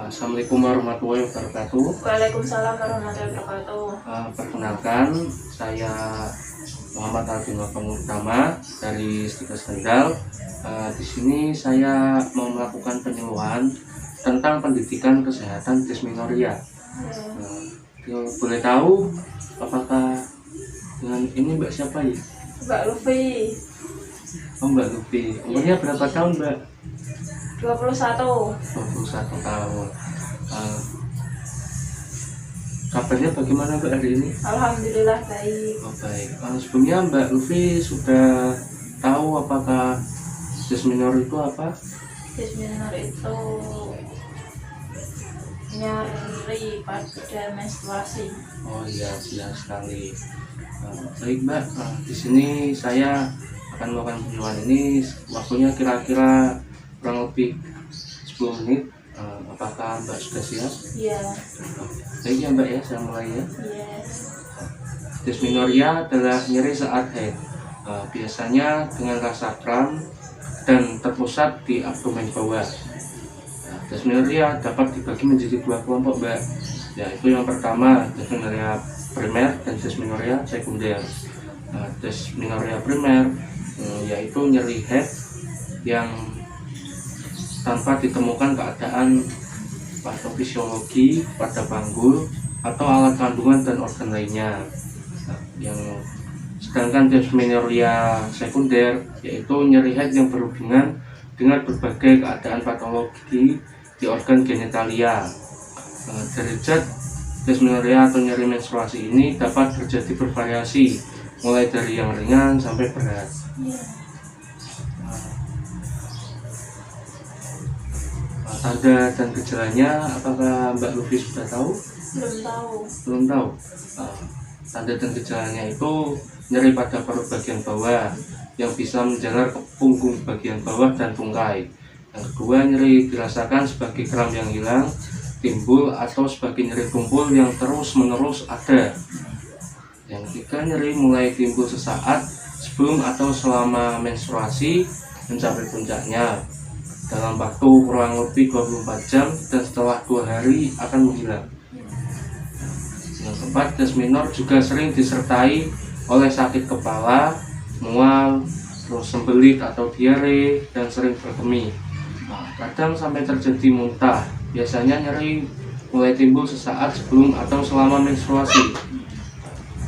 Assalamualaikum warahmatullahi wabarakatuh. Waalaikumsalam warahmatullahi wabarakatuh. Perkenalkan, saya Muhammad Alvin Utama dari Stikes Kendal. Di sini saya mau melakukan penyuluhan tentang pendidikan kesehatan dysmenorrhea. Boleh tahu apakah dengan ini Mbak siapa ya? Mbak Lufi, Oh, Mbak Lufi. Umurnya berapa tahun Mbak? 21. 21 tahun. Kabarnya bagaimana Mbak hari ini? Alhamdulillah baik. Oh, baik. Sebelumnya Mbak Lufi sudah tahu apakah dysmenorrhea itu apa? Dysmenorrhea itu nyeri pada menstruasi. Oh iya, jelas sekali. Baik Mbak, di sini saya akan melakukan penyuluhan ini. Waktunya kira-kira kurang lebih 10 menit. Apakah Mbak sudah siap? Iya. Baik ya Mbak ya, saya mulai ya. Iya. Dysmenorrhea adalah nyeri saat haid. Biasanya dengan rasa kram dan terpusat di abdomen bawah. Dysmenorrhea dapat dibagi menjadi dua kelompok Mbak, yaitu yang pertama dysmenorrhea primer dan dysmenorrhea sekunder. Dysmenorrhea primer yaitu nyeri haid yang tanpa ditemukan keadaan patofisiologi pada panggul atau alat kandungan dan organ lainnya. Sedangkan dysmenorrhea sekunder yaitu nyeri haid yang berhubungan dengan berbagai keadaan patologi di organ genitalia. Derajat dysmenorrhea atau nyeri menstruasi ini dapat terjadi bervariasi, mulai dari yang ringan sampai berat. Tanda dan gejalanya apakah Mbak Lufi sudah tahu? Belum tahu. Belum tahu. Tanda dan gejalanya itu nyeri pada perut bagian bawah yang bisa menjalar ke punggung bagian bawah dan tungkai. Yang kedua, nyeri dirasakan sebagai kram yang hilang, timbul atau sebagai nyeri tumpul yang terus-menerus ada. Yang ketiga, nyeri mulai timbul sesaat sebelum atau selama menstruasi mencapai puncaknya dalam waktu kurang lebih 24 jam dan setelah 2 hari akan menghilang. Yang keempat, dysmenorrhea juga sering disertai oleh sakit kepala, mual, terus sembelit atau diare, dan sering berkemih. Kadang sampai terjadi muntah. Biasanya nyeri mulai timbul sesaat sebelum atau selama menstruasi.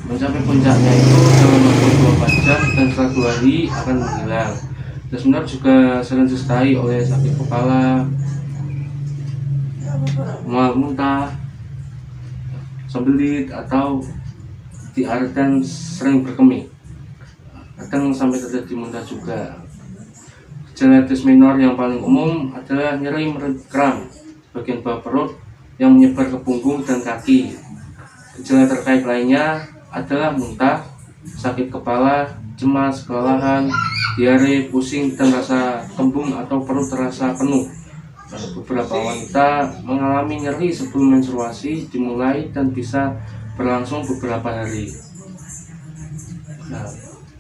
Mencapai puncaknya itu dalam waktu 24 jam dan setelah 2 hari akan menghilang. Dysmenorrhea juga sering disertai oleh sakit kepala, mual muntah, sembelit atau diare dan sering berkemih. Kadang sampai terjadi muntah juga. Gejala dysmenorrhea yang paling umum adalah nyeri kram bagian bawah perut yang menyebar ke punggung dan kaki. Gejala terkait lainnya adalah muntah, sakit kepala, cemas, kelelahan, diare, pusing, dan rasa kembung atau perut terasa penuh. Beberapa wanita mengalami nyeri sebelum menstruasi dimulai dan bisa berlangsung beberapa hari.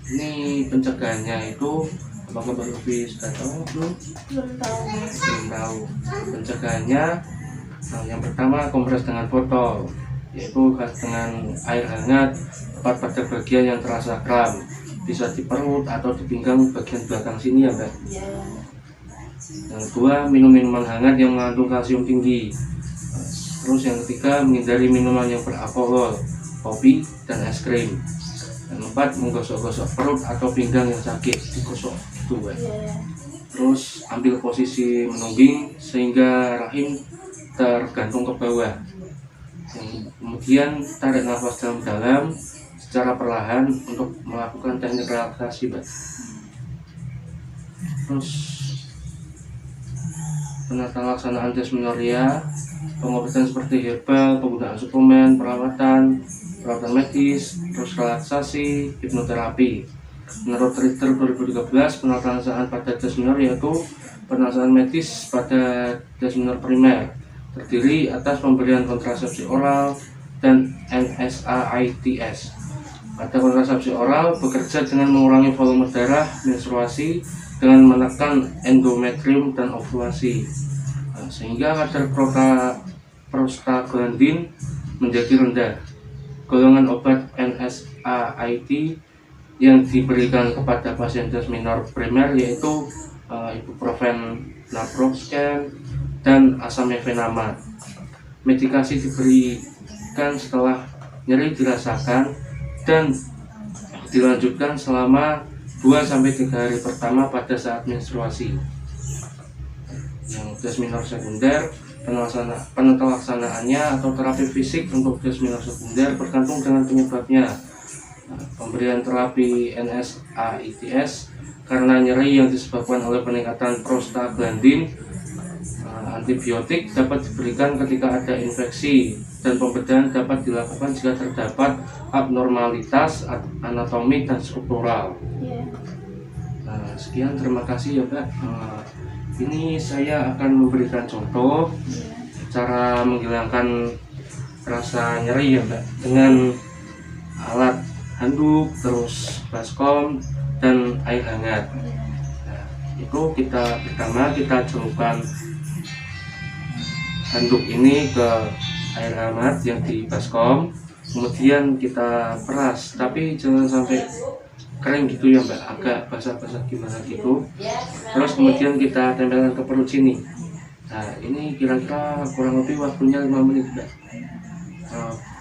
Ini pencegahannya itu apakah Mbak Lufi sudah tahu belum? Belum tahu. Belum tahu. Pencegahannya yang pertama kompres dengan botol, yaitu dengan air hangat tepat pada bagian yang terasa kram, bisa di perut atau di pinggang bagian belakang sini ya Mbak. Iya. Yang kedua, minum minuman hangat yang mengandung kalsium tinggi. Terus yang ketiga, menghindari minuman yang beralkohol, kopi dan es krim. Yang keempat, menggosok-gosok perut atau pinggang yang sakit, digosok gitu Mbak. Iya. Terus ambil posisi menungging sehingga rahim tergantung ke bawah. Kemudian tarik nafas dalam-dalam secara perlahan untuk melakukan teknik relaksasi Mbak. Terus penata laksanaan dysmenorrhea, pengobatan seperti herbal, penggunaan suplemen, perawatan medis, terus relaksasi, hipnoterapi. Menurut Ritter 2013, penata laksanaan pada dysmenorrhea yaitu penalaksaan medis pada dysmenorrhea primer terdiri atas pemberian kontrasepsi oral dan NSAIDs. Pada kontrasepsi oral bekerja dengan mengurangi volume darah menstruasi dengan menekan endometrium dan ovulasi. sehingga kadar prostaglandin menjadi rendah. Golongan obat NSAID yang diberikan kepada pasien DES minor primer yaitu ibuprofen, naproxen, dan asamefenamat. Medikasi diberikan setelah nyeri dirasakan dan dilanjutkan selama 2-3 hari pertama pada saat menstruasi. Yang DES minor sekunder, pelaksanaannya atau terapi fisik untuk DES minor sekunder bergantung dengan penyebabnya. Pemberian terapi NSAIDs karena nyeri yang disebabkan oleh peningkatan prostaglandin, antibiotik dapat diberikan ketika ada infeksi, dan pembedahan dapat dilakukan jika terdapat abnormalitas anatomi dan struktural. Iya. Nah, sekian, terima kasih ya Mbak. Ini saya akan memberikan contoh Iya. cara menghilangkan rasa nyeri ya Mbak dengan alat handuk, terus baskom, dan air hangat. Iya. Nah, itu pertama kita celupkan handuk ini ke air hangat yang di baskom, kemudian kita peras, tapi jangan sampai kering gitu ya Mbak, agak basah-basah gimana gitu. Terus kemudian kita tempelkan ke perut sini. Nah, ini kira-kira kurang lebih waktunya 5 menit Mbak.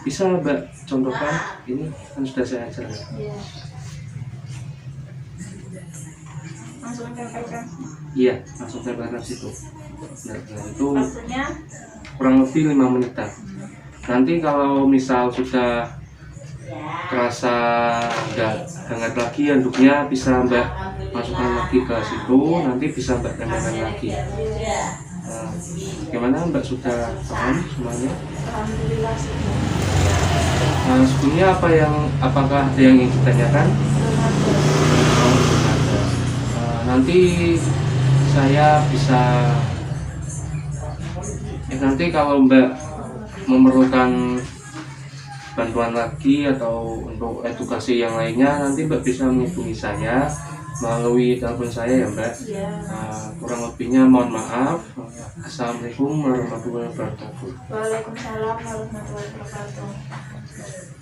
Bisa Mbak contohkan, ini kan sudah saya ajarkan. Iya. Langsung tempelkan. Iya, langsung tempelkan situ. Nah, itu Waktunya kurang lebih 5 menitan. Nanti kalau misal sudah terasa nggak hangat lagi handuknya, bisa Mbak masukkan lagi ke situ, nanti bisa Mbak tempelkan lagi. Nah, gimana Mbak, sudah paham semuanya? alhamdulillah sudah. Nah, sebelumnya apakah ada yang ingin ditanyakan? Belum ada. Oh, belum ada. Nanti saya bisa nanti kalau Mbak memerlukan bantuan lagi atau untuk edukasi yang lainnya, nanti Mbak bisa menghubungi saya melalui telepon saya ya Mbak. Iya. Kurang lebihnya mohon maaf. Assalamualaikum warahmatullahi wabarakatuh. Waalaikumsalam warahmatullahi wabarakatuh.